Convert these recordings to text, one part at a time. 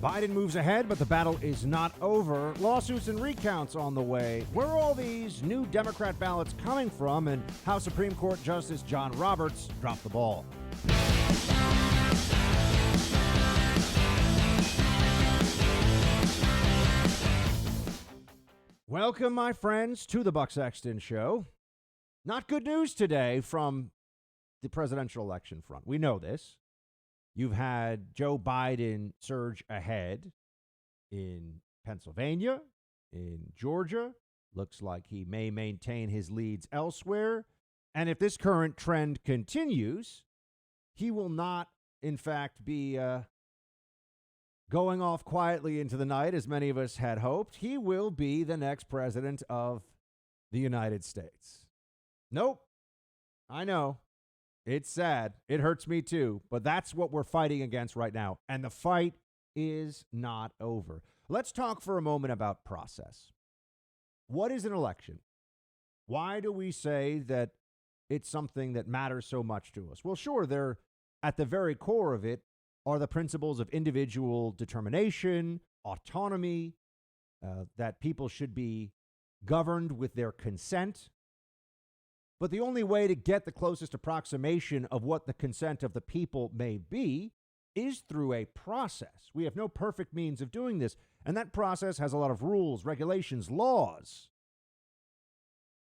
Biden moves ahead, but the battle is not over. Lawsuits and recounts on the way. Where are all these new Democrat ballots coming from, and how Supreme Court Justice John Roberts dropped the ball? Welcome, my friends, to the Sexton Show. Not good news today from the presidential election front. We know this. You've had Joe Biden surge ahead in Pennsylvania, in Georgia. Looks like he may maintain his leads elsewhere. And if this current trend continues, he will not, in fact, be going off quietly into the night, as many of us had hoped. He will be the next president of the United States. Nope. I know. It's sad. It hurts me too. But that's what we're fighting against right now. And the fight is not over. Let's talk for a moment about process. What is an election? Why do we say that it's something that matters so much to us? Well, sure, they're at the very core of it are the principles of individual determination, autonomy, that people should be governed with their consent. But the only way to get the closest approximation of what the consent of the people may be is through a process. We have no perfect means of doing this. And that process has a lot of rules, regulations, laws.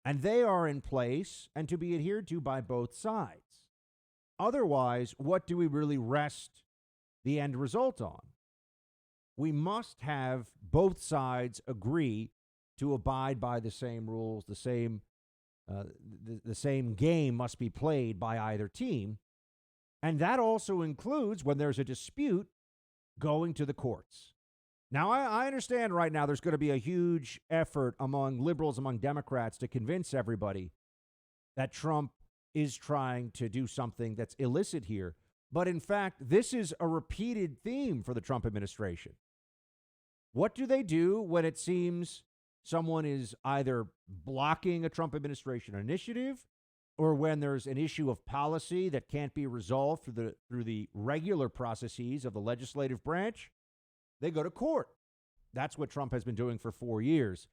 And they are in place and to be adhered to by both sides. Otherwise, what do we really rest the end result on? We must have both sides agree to abide by the same rules, the same game must be played by either team. And that also includes, when there's a dispute, going to the courts. Now, I understand right now there's going to be a huge effort among liberals, among Democrats, to convince everybody that Trump is trying to do something that's illicit here. But in fact, this is a repeated theme for the Trump administration. What do they do when it seems someone is either blocking a Trump administration initiative, or when there's an issue of policy that can't be resolved through the regular processes of the legislative branch? They go to court. That's what Trump has been doing for 4 years.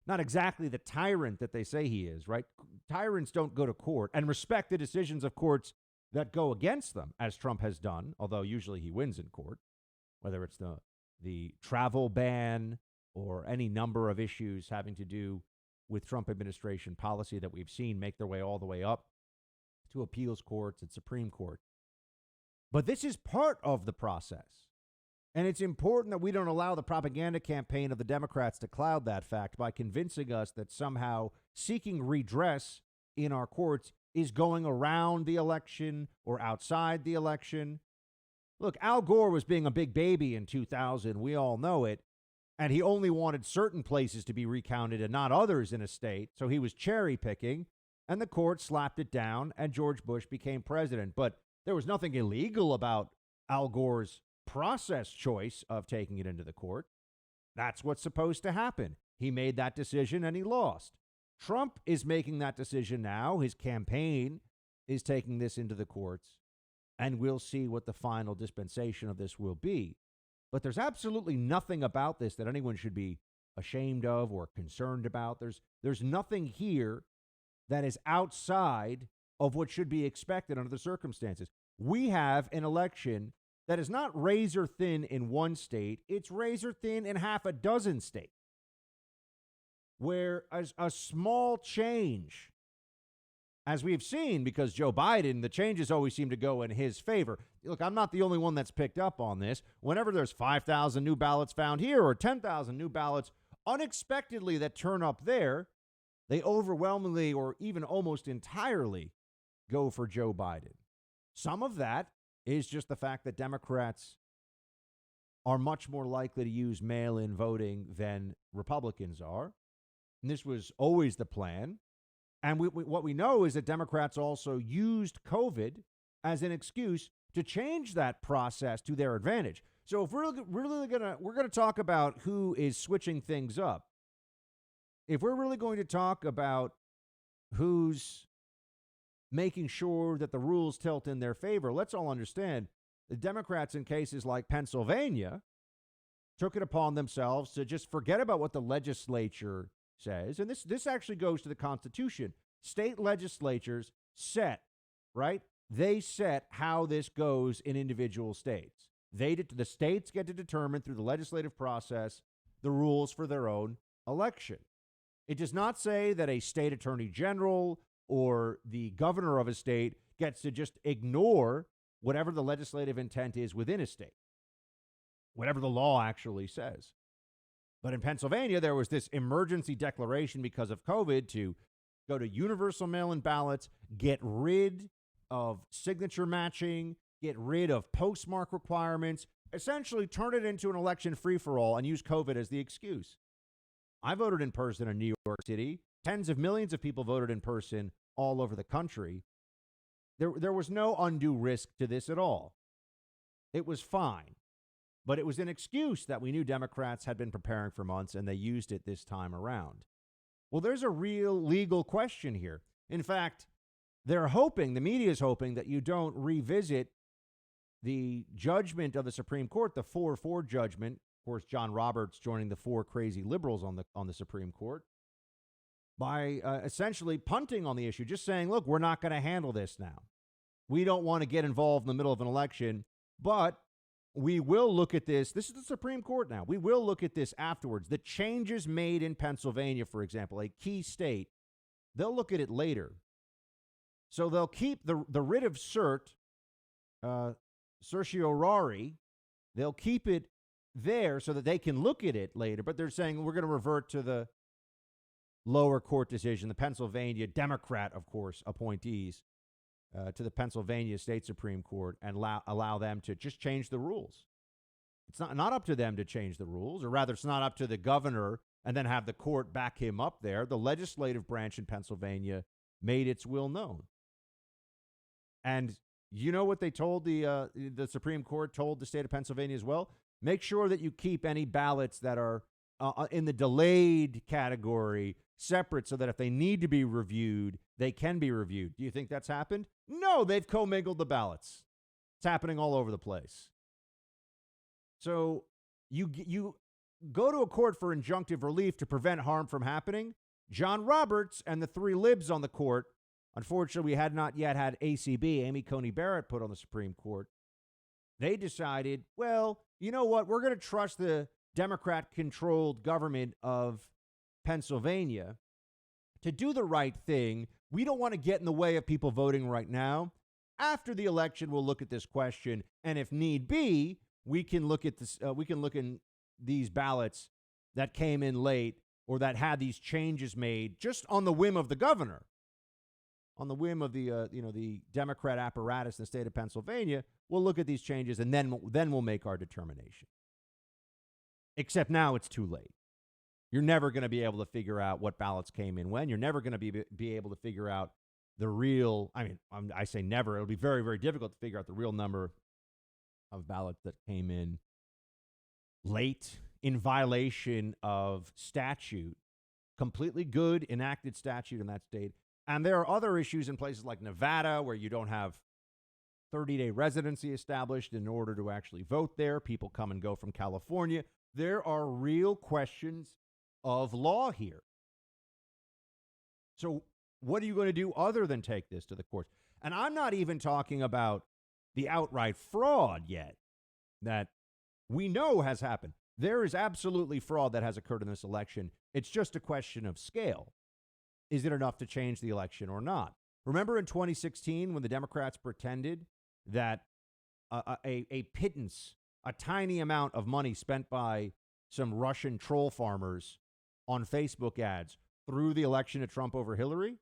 Not exactly the tyrant that they say he is, right? Tyrants don't go to court and respect the decisions of courts that go against them, as Trump has done, although usually he wins in court, whether it's the travel ban or any number of issues having to do with Trump administration policy that we've seen make their way all the way up to appeals courts and Supreme Court. But this is part of the process. And it's important that we don't allow the propaganda campaign of the Democrats to cloud that fact by convincing us that somehow seeking redress in our courts is going around the election or outside the election. Look, Al Gore was being a big baby in 2000. We all know it. And he only wanted certain places to be recounted and not others in a state. So he was cherry picking, and the court slapped it down, and George Bush became president. But there was nothing illegal about Al Gore's process choice of taking it into the court. That's what's supposed to happen. He made that decision and he lost. Trump is making that decision now. His campaign is taking this into the courts, and we'll see what the final dispensation of this will be. But there's absolutely nothing about this that anyone should be ashamed of or concerned about. There's nothing here that is outside of what should be expected under the circumstances. We have an election that is not razor thin in one state. It's razor thin in half a dozen states, where a small change, as we've seen, because Joe Biden, the changes always seem to go in his favor. Look, I'm not the only one that's picked up on this. Whenever there's 5,000 new ballots found here or 10,000 new ballots unexpectedly that turn up there, they overwhelmingly or even almost entirely go for Joe Biden. Some of that is just the fact that Democrats are much more likely to use mail-in voting than Republicans are. And this was always the plan. And what we know is that Democrats also used COVID as an excuse to change that process to their advantage. So if we're going to talk about who is switching things up, if we're really going to talk about who's making sure that the rules tilt in their favor, let's all understand the Democrats in cases like Pennsylvania took it upon themselves to just forget about what the legislature says. And this actually goes to the Constitution. State legislatures set, right? They set how this goes in individual states. The states get to determine through the legislative process the rules for their own election. It does not say that a state attorney general or the governor of a state gets to just ignore whatever the legislative intent is within a state, whatever the law actually says. But in Pennsylvania, there was this emergency declaration because of COVID to go to universal mail-in ballots, get rid of signature matching, get rid of postmark requirements, essentially turn it into an election free-for-all and use COVID as the excuse. I voted in person in New York City. Tens of millions of people voted in person all over the country. There was no undue risk to this at all. It was fine. But it was an excuse that we knew Democrats had been preparing for months, and they used it this time around. Well, there's a real legal question here. In fact, the media is hoping that you don't revisit the judgment of the Supreme Court, the 4-4 judgment. Of course, John Roberts joining the 4 crazy liberals on the Supreme Court by essentially punting on the issue, just saying, look, we're not going to handle this now. We don't want to get involved in the middle of an election, but we will look at this. This is the Supreme Court now. We will look at this afterwards. The changes made in Pennsylvania, for example, a key state, they'll look at it later. So they'll keep the writ of cert, certiorari, they'll keep it there so that they can look at it later, but they're saying we're going to revert to the lower court decision, the Pennsylvania Democrat, of course, appointees to the Pennsylvania State Supreme Court and allow them to just change the rules. It's not up to them to change the rules, or rather it's not up to the governor and then have the court back him up there. The legislative branch in Pennsylvania made its will known. And you know what they told the Supreme Court told the state of Pennsylvania as well? Make sure that you keep any ballots that are in the delayed category separate so that if they need to be reviewed, they can be reviewed. Do you think that's happened? No, they've commingled the ballots. It's happening all over the place. So you go to a court for injunctive relief to prevent harm from happening. John Roberts and the 3 libs on the court, unfortunately, we had not yet had ACB, Amy Coney Barrett, put on the Supreme Court. They decided, well, you know what? We're going to trust the Democrat-controlled government of Pennsylvania to do the right thing. We don't want to get in the way of people voting right now. After the election, we'll look at this question, and if need be, we can look at this. We can look in these ballots that came in late or that had these changes made just on the whim of the governor, on the whim of the Democrat apparatus in the state of Pennsylvania. We'll look at these changes, and then we'll make our determination. Except now it's too late. You're never going to be able to figure out what ballots came in when. You're never going to be able to figure out the real, I say never. It'll be very, very difficult to figure out the real number of ballots that came in late in violation of statute, completely good enacted statute in that state. And there are other issues in places like Nevada where you don't have 30-day residency established in order to actually vote there. People come and go from California. There are real questions of law here. So what are you going to do other than take this to the courts? And I'm not even talking about the outright fraud yet that we know has happened. There is absolutely fraud that has occurred in this election. It's just a question of scale. Is it enough to change the election or not? Remember in 2016 when the Democrats pretended that a pittance, a tiny amount of money spent by some Russian troll farmers on Facebook ads threw the election to Trump over Hillary?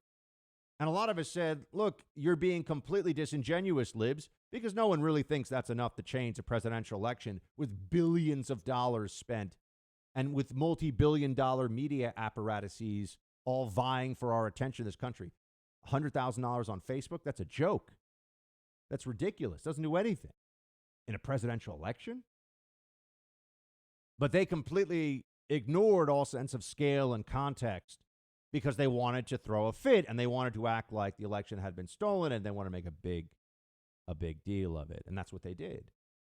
And a lot of us said, look, you're being completely disingenuous, libs, because no one really thinks that's enough to change a presidential election with billions of dollars spent and with multi-billion-dollar media apparatuses all vying for our attention in this country. $100,000 on Facebook? That's a joke. That's ridiculous. Doesn't do anything in a presidential election. But they completely ignored all sense of scale and context because they wanted to throw a fit and they wanted to act like the election had been stolen and they want to make a big deal of it. And that's what they did.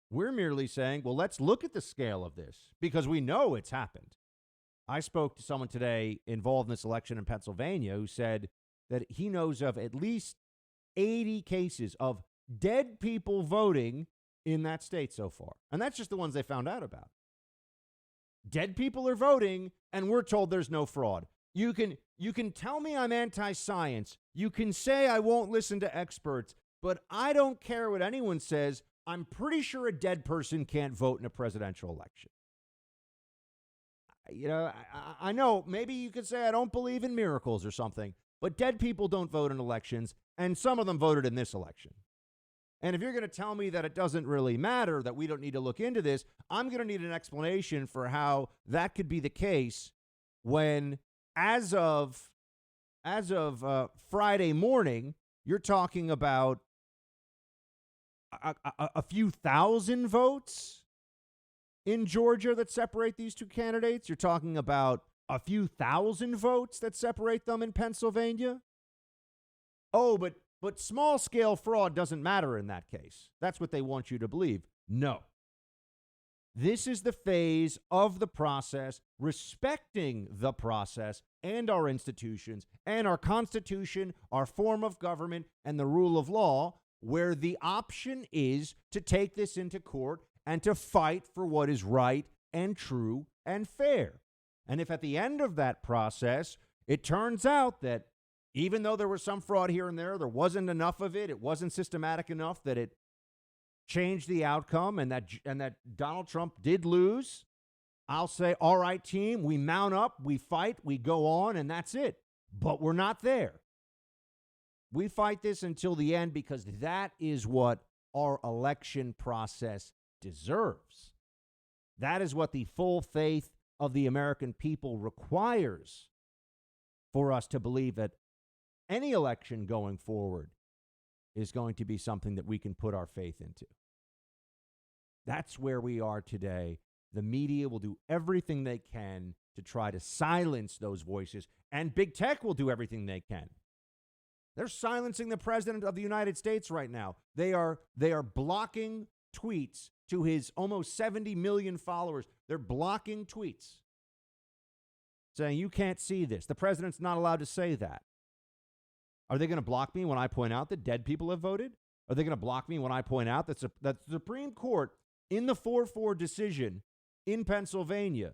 We're merely saying, well, let's look at the scale of this because we know it's happened. I spoke to someone today involved in this election in Pennsylvania who said that he knows of at least 80 cases of dead people voting in that state so far. And that's just the ones they found out about. Dead people are voting, and we're told there's no fraud. You can tell me I'm anti-science. You can say I won't listen to experts, but I don't care what anyone says. I'm pretty sure a dead person can't vote in a presidential election. You know, I know maybe you could say I don't believe in miracles or something, but dead people don't vote in elections, and some of them voted in this election. And if you're going to tell me that it doesn't really matter, that we don't need to look into this, I'm going to need an explanation for how that could be the case when, as of Friday morning, you're talking about a few thousand votes in Georgia that separate these two candidates. You're talking about a few thousand votes that separate them in Pennsylvania. Oh, but small-scale fraud doesn't matter in that case. That's what they want you to believe. No. This is the phase of the process, respecting the process and our institutions and our Constitution, our form of government, and the rule of law, where the option is to take this into court and to fight for what is right and true and fair. And if at the end of that process, it turns out that even though there was some fraud here and there wasn't enough of it, it wasn't systematic enough that it changed the outcome, and that Donald Trump did lose, I'll say, all right, team, we mount up, we fight, we go on, and that's it. But we're not there. We fight this until the end because that is what our election process deserves. That is what the full faith of the American people requires for us to believe that any election going forward is going to be something that we can put our faith into. That's where we are today. The media will do everything they can to try to silence those voices, and big tech will do everything they can. They're silencing the president of the United States right now. They are blocking tweets to his almost 70 million followers. They're blocking tweets saying, you can't see this. The president's not allowed to say that. Are they going to block me when I point out that dead people have voted? Are they going to block me when I point out that the Supreme Court in the 4-4 decision in Pennsylvania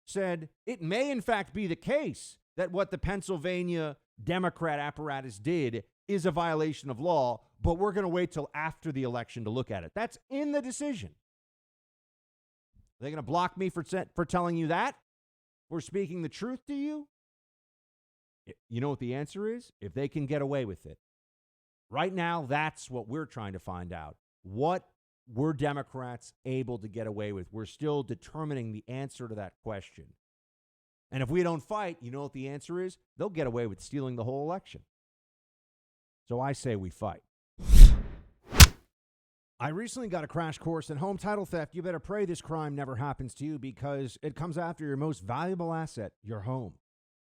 said it may in fact be the case that what the Pennsylvania Democrat apparatus did is a violation of law, but we're going to wait till after the election to look at it. That's in the decision. Are they going to block me for telling you that? For speaking the truth to you? You know what the answer is? If they can get away with it. Right now, that's what we're trying to find out. What were Democrats able to get away with? We're still determining the answer to that question. And if we don't fight, you know what the answer is? They'll get away with stealing the whole election. So I say we fight. I recently got a crash course in home title theft. You better pray this crime never happens to you because it comes after your most valuable asset, your home.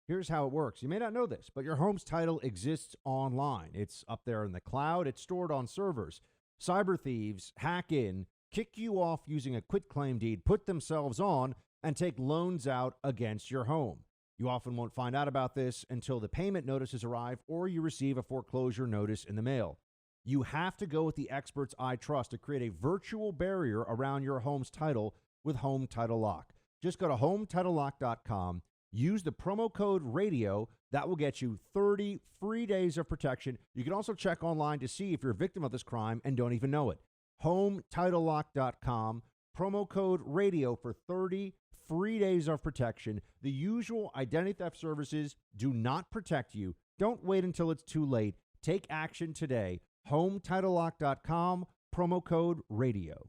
Here's how it works. You may not know this, but your home's title exists online. It's up there in the cloud. It's stored on servers. Cyber thieves hack in, kick you off using a quitclaim deed, put themselves on, and take loans out against your home. You often won't find out about this until the payment notices arrive or you receive a foreclosure notice in the mail. You have to go with the experts I trust to create a virtual barrier around your home's title with Home Title Lock. Just go to HomeTitleLock.com. Use the promo code RADIO. That will get you 30 free days of protection. You can also check online to see if you're a victim of this crime and don't even know it. HomeTitleLock.com. Promo code RADIO for 30 free days of protection. The usual identity theft services do not protect you. Don't wait until it's too late. Take action today. HomeTitleLock.com. Promo code RADIO.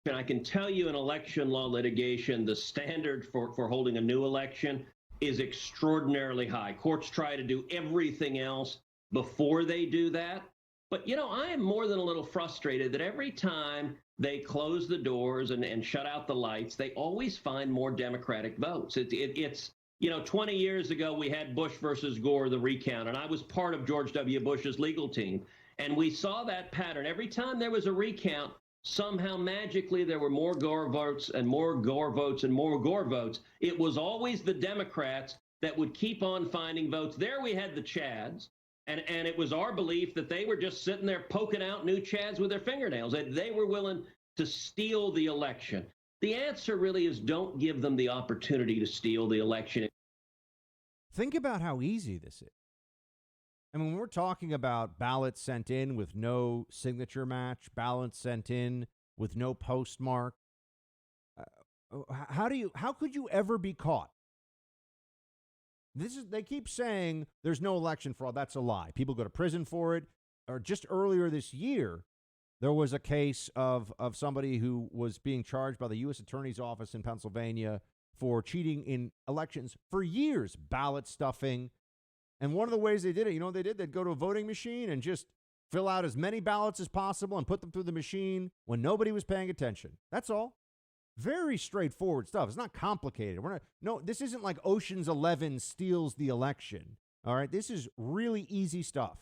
And I can tell you in election law litigation, the standard for holding a new election is extraordinarily high. Courts try to do everything else before they do that. But, you know, I am more than a little frustrated that every time they close the doors and shut out the lights, they always find more Democratic votes. It's 20 years ago, we had Bush versus Gore, the recount, and I was part of George W. Bush's legal team. And we saw that pattern. Every time there was a recount, somehow magically there were more Gore votes and more Gore votes and more Gore votes. It was always the Democrats that would keep on finding votes. There we had the Chads. And it was our belief that they were just sitting there poking out new Chads with their fingernails. That they were willing to steal the election. The answer really is don't give them the opportunity to steal the election. Think about how easy this is. I mean, when we're talking about ballots sent in with no signature match, ballots sent in with no postmark, how could you ever be caught? They keep saying there's no election fraud. That's a lie. People go to prison for it. Or just earlier this year, there was a case of somebody who was being charged by the U.S. Attorney's Office in Pennsylvania for cheating in elections for years, ballot stuffing. And one of the ways they did it, they'd go to a voting machine and just fill out as many ballots as possible and put them through the machine when nobody was paying attention. That's all. Very straightforward stuff. It's not complicated. This isn't like Ocean's 11 steals the election. All right. This is really easy stuff.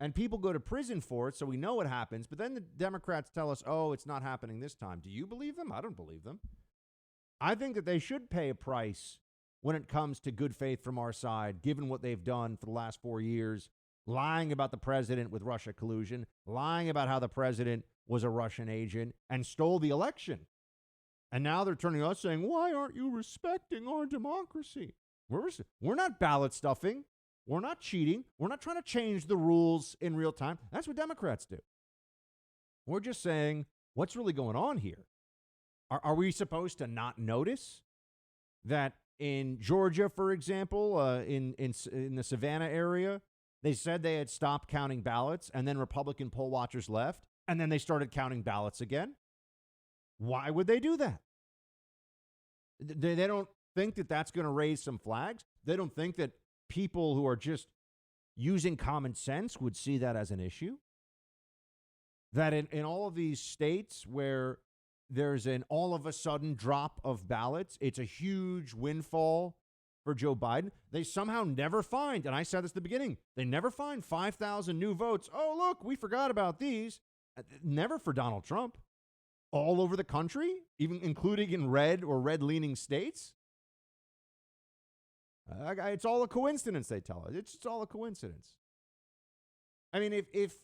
And people go to prison for it, so we know what happens. But then the Democrats tell us, oh, it's not happening this time. Do you believe them? I don't believe them. I think that they should pay a price when it comes to good faith from our side, given what they've done for the last 4 years, lying about the president with Russia collusion, lying about how the president was a Russian agent and stole the election. And now they're turning to us saying, why aren't you respecting our democracy? We're not ballot stuffing. We're not cheating. We're not trying to change the rules in real time. That's what Democrats do. We're just saying, what's really going on here? Are we supposed to not notice that in Georgia, for example, in the Savannah area, they said they had stopped counting ballots, and then Republican poll watchers left, and then they started counting ballots again? Why would they do that? They don't think that that's going to raise some flags? They don't think that people who are just using common sense would see that as an issue? That in all of these states where there's an all of a sudden drop of ballots, it's a huge windfall for Joe Biden. They somehow never find, and I said this at the beginning, they never find 5,000 new votes. Oh, look, we forgot about these. Never for Donald Trump. All over the country, even including in red or red-leaning states. It's all a coincidence, they tell us. It's all a coincidence. I mean, if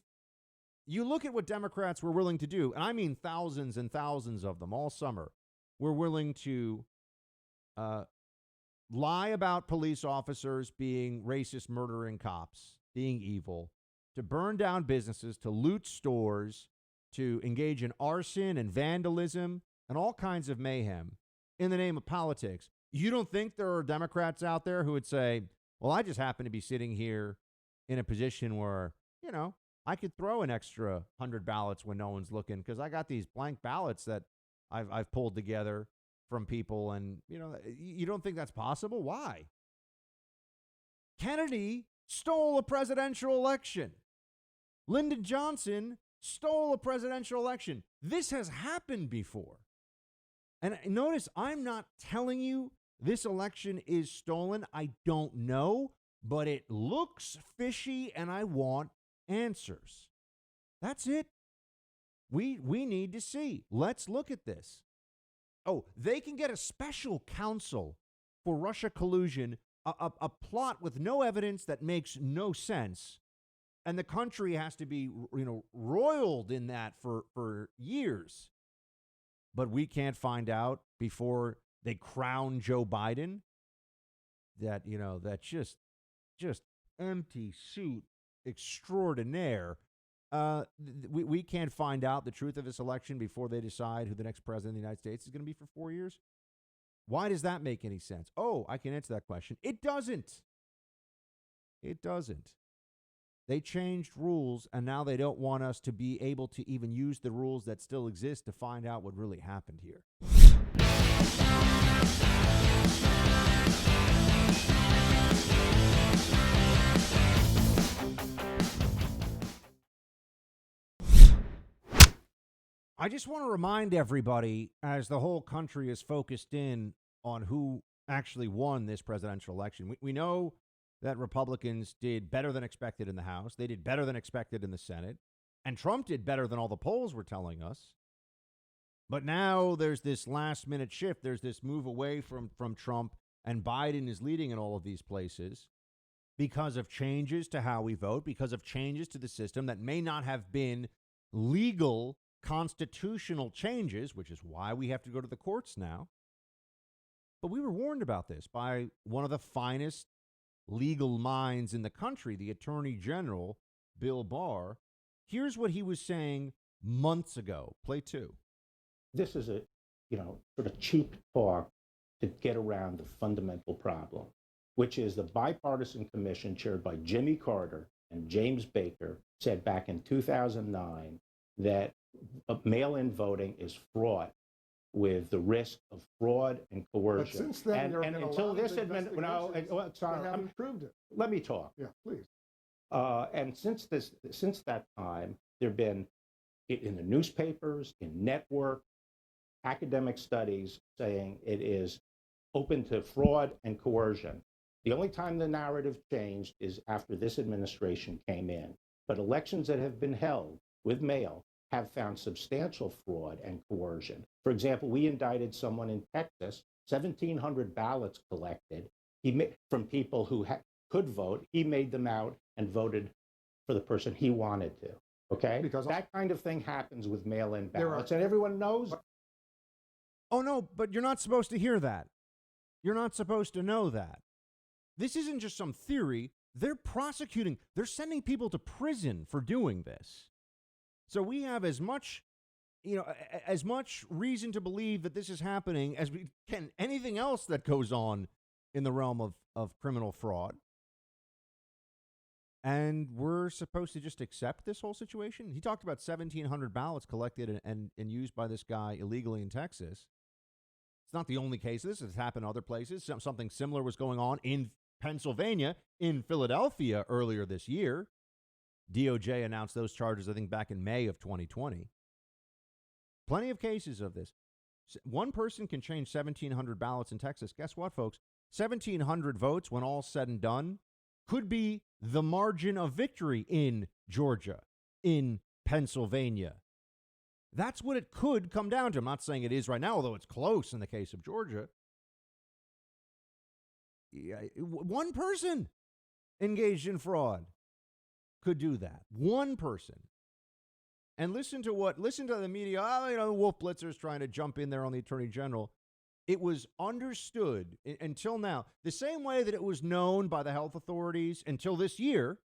you look at what Democrats were willing to do, and I mean thousands and thousands of them all summer, were willing to lie about police officers being racist, murdering cops, being evil, to burn down businesses, to loot stores, to engage in arson and vandalism and all kinds of mayhem in the name of politics. You don't think there are Democrats out there who would say, well, I just happen to be sitting here in a position where, I could throw an extra 100 ballots when no one's looking because I got these blank ballots that I've pulled together from people. And, you don't think that's possible? Why? Kennedy stole a presidential election. Lyndon Johnson stole a presidential election. This has happened before. And notice, I'm not telling you this election is stolen. I don't know, but it looks fishy and I want answers. That's it. We need to see. Let's look at this. Oh, they can get a special counsel for Russia collusion, a plot with no evidence that makes no sense. And the country has to be, roiled in that for years. But we can't find out before they crown Joe Biden that, that's just empty suit extraordinaire. We can't find out the truth of this election before they decide who the next president of the United States is going to be for 4 years. Why does that make any sense? Oh, I can answer that question. It doesn't. It doesn't. They changed rules, and now they don't want us to be able to even use the rules that still exist to find out what really happened here. I just want to remind everybody, as the whole country is focused in on who actually won this presidential election. We know that Republicans did better than expected in the House. They did better than expected in the Senate. And Trump did better than all the polls were telling us. But now there's this last-minute shift. There's this move away from Trump, and Biden is leading in all of these places because of changes to how we vote, because of changes to the system that may not have been legal, constitutional changes, which is why we have to go to the courts now. But we were warned about this by one of the finest legal minds in the country, the Attorney General, Bill Barr. Here's what he was saying months ago. Play 2. This is a, sort of cheap talk to get around the fundamental problem, which is the bipartisan commission chaired by Jimmy Carter and James Baker said back in 2009 that mail-in voting is fraught with the risk of fraud and coercion. But since then, and until this administration, haven't proved it. Let me talk. Yeah, please. And since that time, there have been in the newspapers, in network, academic studies saying it is open to fraud and coercion. The only time the narrative changed is after this administration came in. But elections that have been held with mail have found substantial fraud and coercion. For example, we indicted someone in Texas, 1,700 ballots collected from people who could vote. He made them out and voted for the person he wanted to. Okay? Because that kind of thing happens with mail-in ballots, and everyone knows. Oh, no, but you're not supposed to hear that. You're not supposed to know that. This isn't just some theory. They're prosecuting. They're sending people to prison for doing this. So we have as much reason to believe that this is happening as we can anything else that goes on in the realm of criminal fraud. And we're supposed to just accept this whole situation? He talked about 1,700 ballots collected and used by this guy illegally in Texas. It's not the only case. This has happened in other places. Something similar was going on in Pennsylvania, in Philadelphia earlier this year. DOJ announced those charges, I think, back in May of 2020. Plenty of cases of this. One person can change 1,700 ballots in Texas. Guess what, folks? 1,700 votes, when all said and done, could be the margin of victory in Georgia, in Pennsylvania. That's what it could come down to. I'm not saying it is right now, although it's close in the case of Georgia. One person engaged in fraud could do that. One person. And listen to the media. Wolf Blitzer's trying to jump in there on the Attorney General. It was understood until now, the same way that it was known by the health authorities until this year.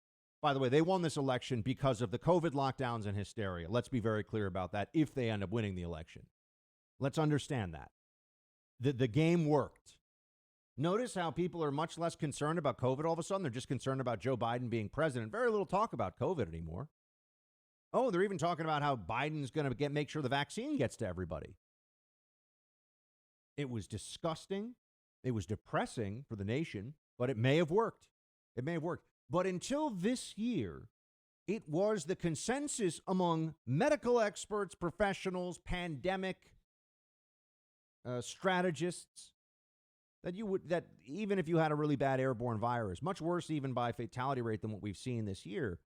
By the way, they won this election because of the COVID lockdowns and hysteria. Let's be very clear about that if they end up winning the election. Let's understand that. The game worked. Notice how people are much less concerned about COVID all of a sudden. They're just concerned about Joe Biden being president. Very little talk about COVID anymore. Oh, they're even talking about how Biden's going to make sure the vaccine gets to everybody. It was disgusting. It was depressing for the nation, but it may have worked. It may have worked. But until this year, it was the consensus among medical experts, professionals, pandemic strategists that even if you had a really bad airborne virus, much worse even by fatality rate than what we've seen this year,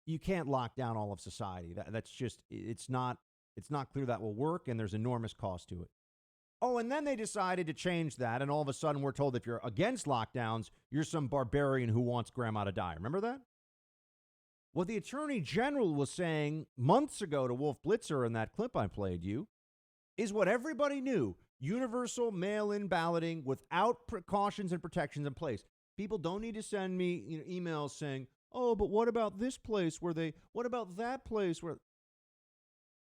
you can't lock down all of society. That's just it's not clear that will work, and there's enormous cost to it. Oh, and then they decided to change that, and all of a sudden we're told if you're against lockdowns, you're some barbarian who wants grandma to die. Remember that? What the Attorney General was saying months ago to Wolf Blitzer in that clip I played you is what everybody knew. Universal mail-in balloting without precautions and protections in place. People don't need to send me emails saying, oh, but what about this place what about that place where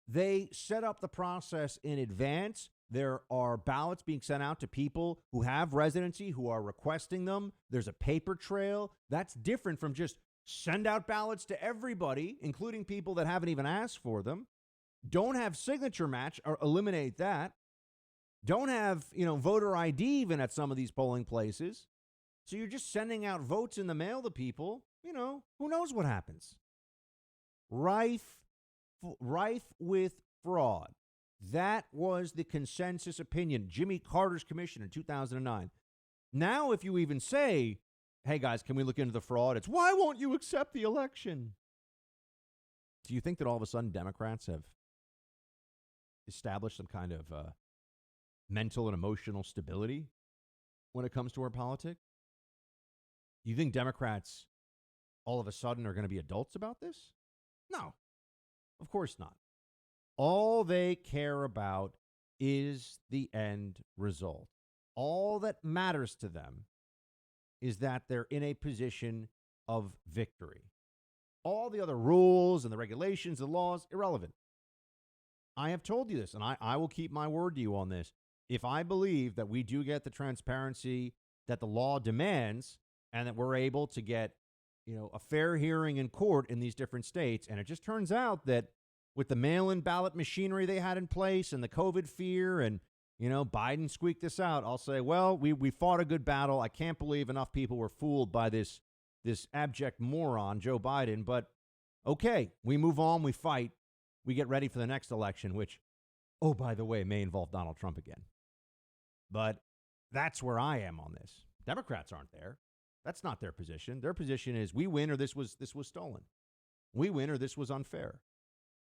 they set up the process in advance. There are ballots being sent out to people who have residency, who are requesting them. There's a paper trail. That's different from just send out ballots to everybody, including people that haven't even asked for them. Don't have signature match or eliminate that. Don't have, voter ID even at some of these polling places. So you're just sending out votes in the mail to people. Who knows what happens? Rife with fraud. That was the consensus opinion. Jimmy Carter's commission in 2009. Now, if you even say, hey, guys, can we look into the fraud? It's, why won't you accept the election? Do you think that all of a sudden Democrats have established some kind of mental and emotional stability when it comes to our politics? Do you think Democrats all of a sudden are going to be adults about this? No, of course not. All they care about is the end result. All that matters to them is that they're in a position of victory. All the other rules and the regulations, the laws, irrelevant. I have told you this, and I will keep my word to you on this. If I believe that we do get the transparency that the law demands and that we're able to get, a fair hearing in court in these different states, and it just turns out that with the mail-in ballot machinery they had in place and the COVID fear and, Biden squeaked this out, I'll say, well, we fought a good battle. I can't believe enough people were fooled by this abject moron, Joe Biden. But, okay, we move on, we fight, we get ready for the next election, which, oh, by the way, may involve Donald Trump again. But that's where I am on this. Democrats aren't there. That's not their position. Their position is we win or this was stolen. We win or this was unfair.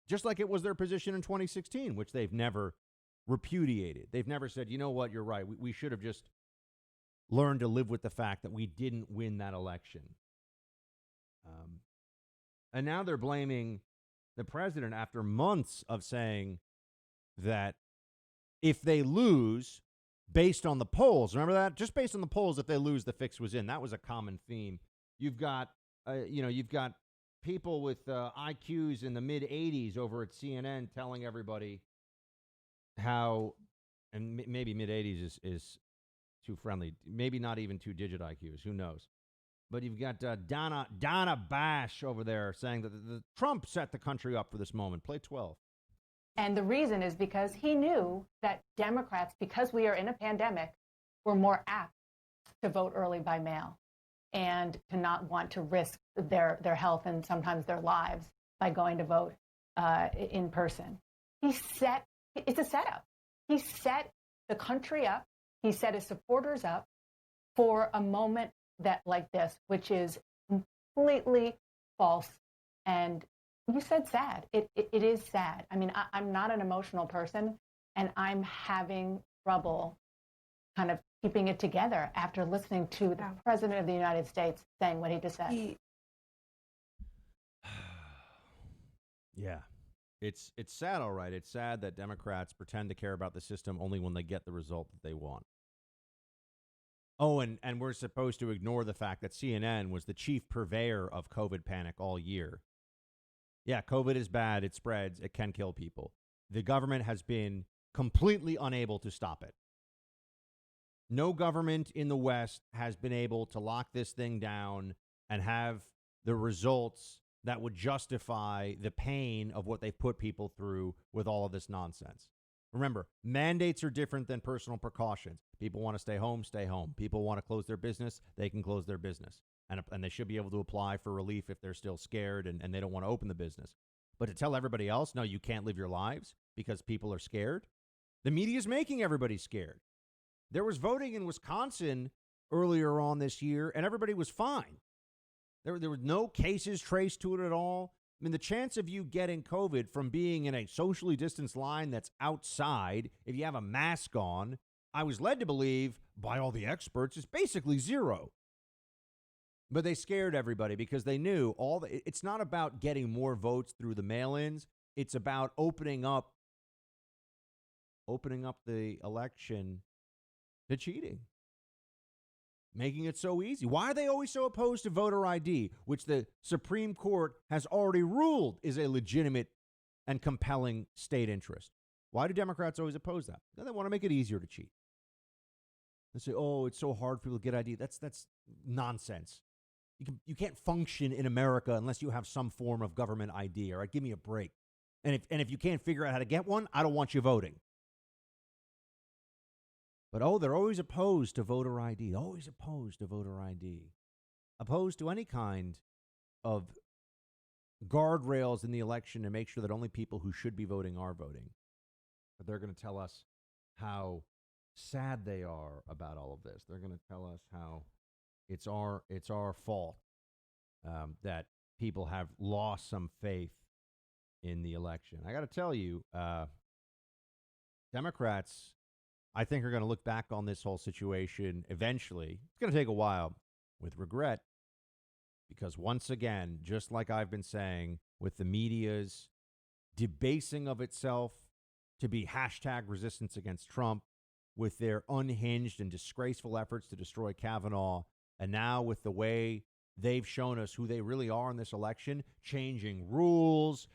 Just like it was their position in 2016, which they've never repudiated. They've never said, you know what, you're right. We should have just learned to live with the fact that we didn't win that election. And now they're blaming the president after months of saying that if they lose, based on the polls, remember that? Just based on the polls, if they lose, the fix was in. That was a common theme. You've got people with IQs in the mid 80s over at CNN telling everybody how, and maybe mid 80s is too friendly, maybe not even 2-digit IQs, who knows? But you've got Donna Bash over there saying that the Trump set the country up for this moment. Play 12. And the reason is because he knew that Democrats, because we are in a pandemic, were more apt to vote early by mail and to not want to risk their health and sometimes their lives by going to vote in person. It's a setup. He set the country up. He set his supporters up for a moment like this, which is completely false. And you said sad. It is sad. I mean, I'm not an emotional person, and I'm having trouble kind of keeping it together after listening to the President of the United States saying what he just said. Yeah. It's sad, all right. It's sad that Democrats pretend to care about the system only when they get the result that they want. Oh, and we're supposed to ignore the fact that CNN was the chief purveyor of COVID panic all year. Yeah, COVID is bad. It spreads. It can kill people. The government has been completely unable to stop it. No government in the West has been able to lock this thing down and have the results that would justify the pain of what they've put people through with all of this nonsense. Remember, mandates are different than personal precautions. People want to stay home, stay home. People want to close their business, they can close their business. And they should be able to apply for relief if they're still scared and they don't want to open the business. But to tell everybody else, no, you can't live your lives because people are scared, the media is making everybody scared. There was voting in Wisconsin earlier on this year, and everybody was fine. There were no cases traced to it at all. I mean, the chance of you getting COVID from being in a socially distanced line that's outside, if you have a mask on, I was led to believe, by all the experts, is basically zero. But they scared everybody because they knew it's not about getting more votes through the mail-ins. It's about opening up the election to cheating, making it so easy. Why are they always so opposed to voter ID, which the Supreme Court has already ruled is a legitimate and compelling state interest? Why do Democrats always oppose that? No, they want to make it easier to cheat. They say, oh, it's so hard for people to get ID. That's nonsense. You can't function in America unless you have some form of government ID. All right, give me a break. And if you can't figure out how to get one, I don't want you voting. But they're always opposed to voter ID. Always opposed to voter ID. Opposed to any kind of guardrails in the election to make sure that only people who should be voting are voting. but they're going to tell us how sad they are about all of this. They're going to tell us how it's our fault that people have lost some faith in the election. I got to tell you, Democrats, I think, are going to look back on this whole situation eventually. It's going to take a while with regret because once again, just like I've been saying, with the media's debasing of itself to be hashtag resistance against Trump, with their unhinged and disgraceful efforts to destroy Kavanaugh, and now with the way they've shown us who they really are in this election, changing rules,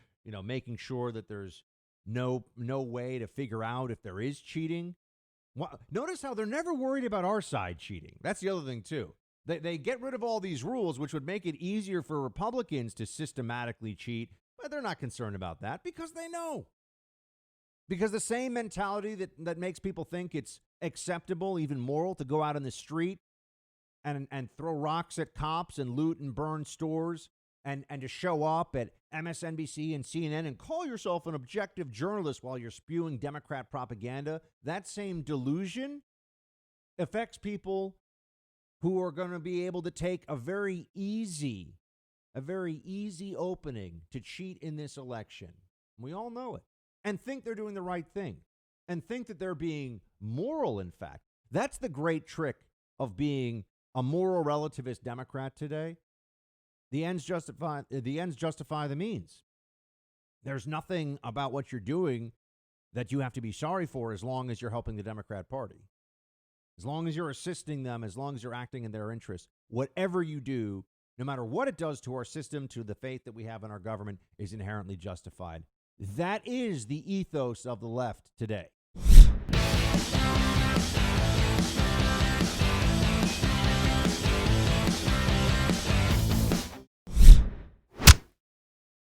making sure that there's no way to figure out if there is cheating. Notice how they're never worried about our side cheating. That's the other thing, too. They get rid of all these rules, which would make it easier for Republicans to systematically cheat, but they're not concerned about that because they know. Because the same mentality that makes people think it's acceptable, even moral, to go out in the street and throw rocks at cops and loot and burn stores and to show up at MSNBC and CNN and call yourself an objective journalist while you're spewing Democrat propaganda, that same delusion affects people who are going to be able to take a very easy opening to cheat in this election. We all know it. And think they're doing the right thing. And think that they're being moral, in fact. That's the great trick of being a moral relativist Democrat today. The ends justify the means. There's nothing about what you're doing that you have to be sorry for as long as you're helping the Democrat Party. As long as you're assisting them, as long as you're acting in their interests, whatever you do, no matter what it does to our system, to the faith that we have in our government, is inherently justified. That is the ethos of the left today.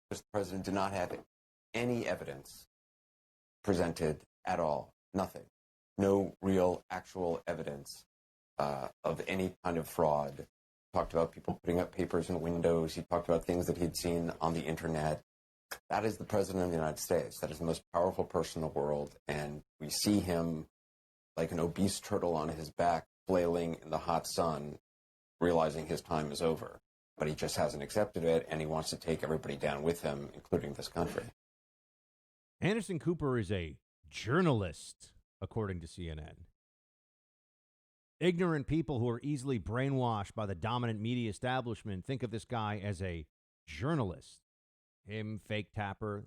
The president did not have any evidence presented at all. Nothing. No real, actual evidence of any kind of fraud. Talked about people putting up papers in windows. He talked about things that he'd seen on the internet. That is the president of the United States. That is the most powerful person in the world. And we see him like an obese turtle on his back, flailing in the hot sun, realizing his time is over. But he just hasn't accepted it, and he wants to take everybody down with him, including this country. Anderson Cooper is a journalist, according to CNN. Ignorant people who are easily brainwashed by the dominant media establishment think of this guy as a journalist. Him, fake tapper.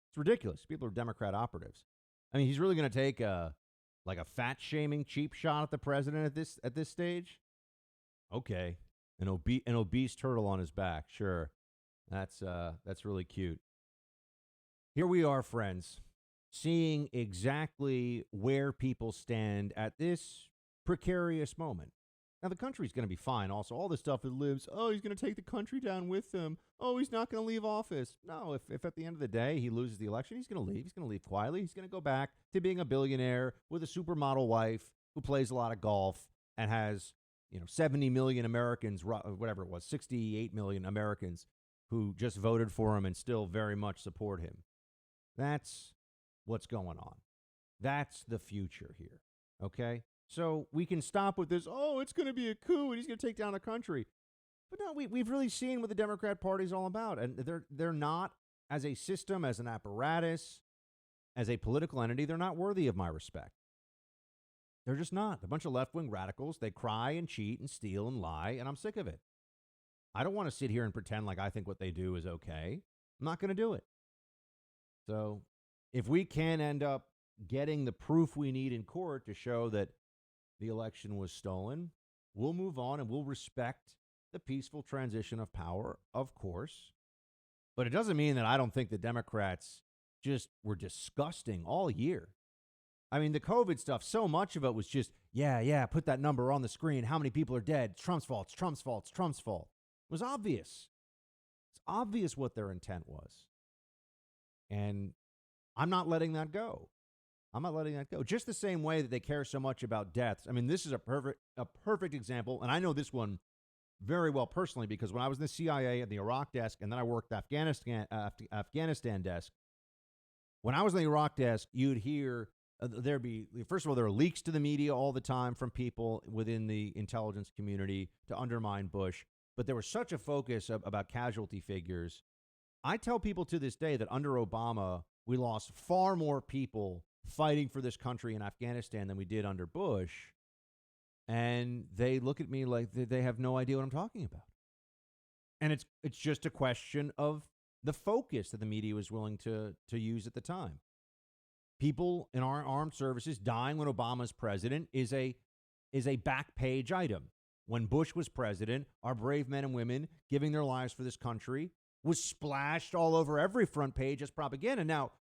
It's ridiculous. People are Democrat operatives. I mean, he's really going to take a fat-shaming cheap shot at the president at this stage? Okay. An obese turtle on his back. Sure. That's really cute. Here we are, friends, seeing exactly where people stand at this precarious moment. Now, the country's going to be fine. Also, all this stuff that lives, he's going to take the country down with him. Oh, he's not going to leave office. No, if at the end of the day he loses the election, he's going to leave. He's going to leave quietly. He's going to go back to being a billionaire with a supermodel wife who plays a lot of golf and has 70 million Americans, whatever it was, 68 million Americans who just voted for him and still very much support him. That's what's going on. That's the future here, okay? So we can stop with this, it's going to be a coup and he's going to take down the country. But no, we've really seen what the Democrat Party is all about. And they're not, as a system, as an apparatus, as a political entity, they're not worthy of my respect. They're just not. They're a bunch of left-wing radicals. They cry and cheat and steal and lie, and I'm sick of it. I don't want to sit here and pretend like I think what they do is okay. I'm not going to do it. So if we can end up getting the proof we need in court to show that the election was stolen, we'll move on and we'll respect the peaceful transition of power, of course. But it doesn't mean that I don't think the Democrats just were disgusting all year. I mean, the COVID stuff, so much of it was just, put that number on the screen. How many people are dead? It's Trump's fault. It's Trump's fault. It's Trump's fault. It was obvious. It's obvious what their intent was. And I'm not letting that go. I'm not letting that go. Just the same way that they care so much about deaths. I mean, this is a perfect example, and I know this one very well personally because when I was in the CIA at the Iraq desk and then I worked Afghanistan desk, When I was on the Iraq desk, you'd hear first of all, there are leaks to the media all the time from people within the intelligence community to undermine Bush. But there was such a focus about casualty figures. I tell people to this day that under Obama, we lost far more people fighting for this country in Afghanistan than we did under Bush. And they look at me like they have no idea what I'm talking about. And it's just a question of the focus that the media was willing to use at the time. People in our armed services dying when Obama's president is a back page item. When Bush was president, our brave men and women giving their lives for this country was splashed all over every front page as propaganda. Now,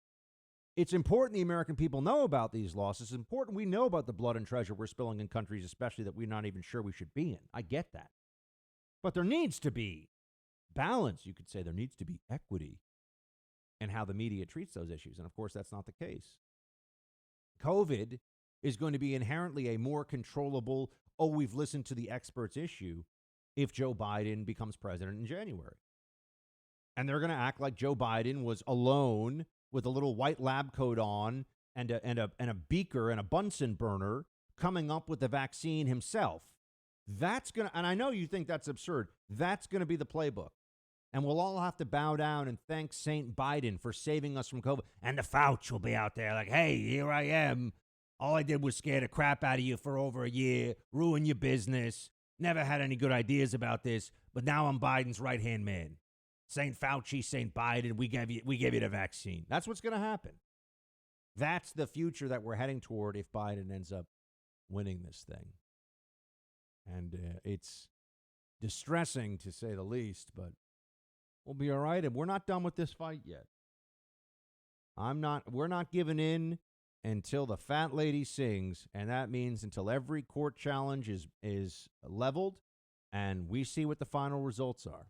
it's important the American people know about these losses. It's important we know about the blood and treasure we're spilling in countries, especially that we're not even sure we should be in. I get that. But there needs to be balance. You could say there needs to be equity in how the media treats those issues. And, of course, that's not the case. COVID is going to be inherently a more controllable, we've listened to the experts issue if Joe Biden becomes president in January. And they're going to act like Joe Biden was alone with a little white lab coat on and a beaker and a Bunsen burner coming up with the vaccine himself. That's going to, and I know you think that's absurd, that's going to be the playbook. And we'll all have to bow down and thank Saint Biden for saving us from COVID. And the Fauci will be out there like, hey, here I am. All I did was scare the crap out of you for over a year, ruin your business, never had any good ideas about this, but now I'm Biden's right-hand man. Saint Fauci, Saint Biden, we gave you the vaccine. That's what's going to happen. That's the future that we're heading toward if Biden ends up winning this thing. And it's distressing to say the least, but we'll be all right. And we're not done with this fight yet. We're not giving in until the fat lady sings, and that means until every court challenge is leveled and we see what the final results are.